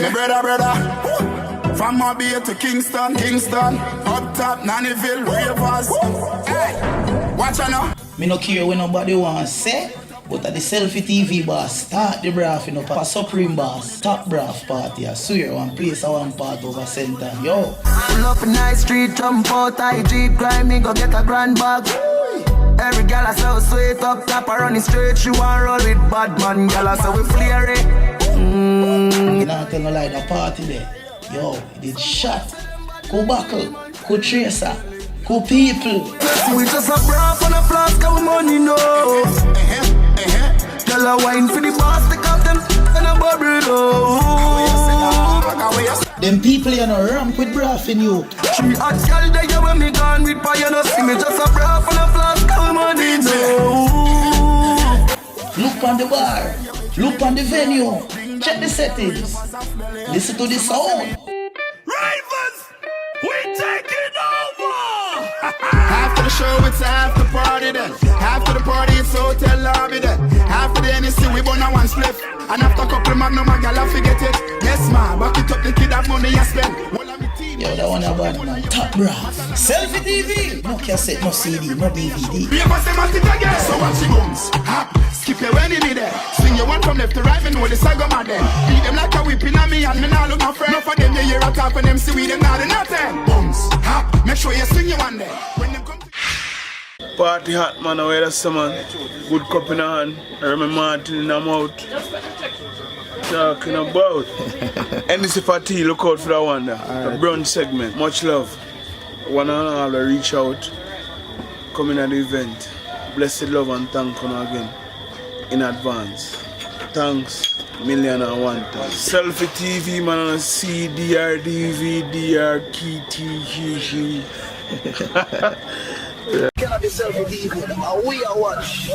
Me brother. From Mobile to Kingston, up top, Nannyville, Ravers. Hey, watch out now. Me no care what nobody want say, but at the Selfi TV boss, start the Braff, you know, for Supreme boss, top Braff party. I swear one place I want part over center, yo. Pull up in night street, jump out, I Jeep, grind me, go get a grand bag. Every gal I so sweet up top, I run the straight, she want roll with bad man, gal I so we flare it. You know, tell no lie, the party there. Yo, it did shot, go buckle, go tracer, go people. We just a Braff and a flask of money, no. Girl a wine for the boss, take off them and a bubble, no. Them people you know ramp with Braff in you. She hot girl there when me gone with fire, no see me just a Braff and a flask of money, no. Look on the bar, look on the venue, check the settings, listen to the sound. Ravens, we taking over! After the show, it's after party then. After the party, it's hotel lobby then. After the NSC, we burn a one spliff. And after a couple of magnum, a gal, I forget it. Yes, ma, back it up, the kid have money, you spend. Yo, that one a bad man, top Braff. Selfi TV, no cassette, no CD, no DVD. We must have it again. So watch the bones. Skip your when you need it. Swing your one from left to right, and know the saga man then. Beat them like a whipping on me, and me now look my friend. Enough for them, you hear a talk, and them see we them not in nothing. Bones. Make sure you swing your one there. When them come to party hot man, away that's some man. Good cup in the hand. I remember Martin in the mouth. Talking about NC for tea, look out for that one there. The brunch segment. Much love. One and all reach out. Come in at the event. Blessed love and thank you again. In advance. Thanks. Million and one time. Selfi TV man on CDR DVD KT. Cannot be Selfi TV. We are watch.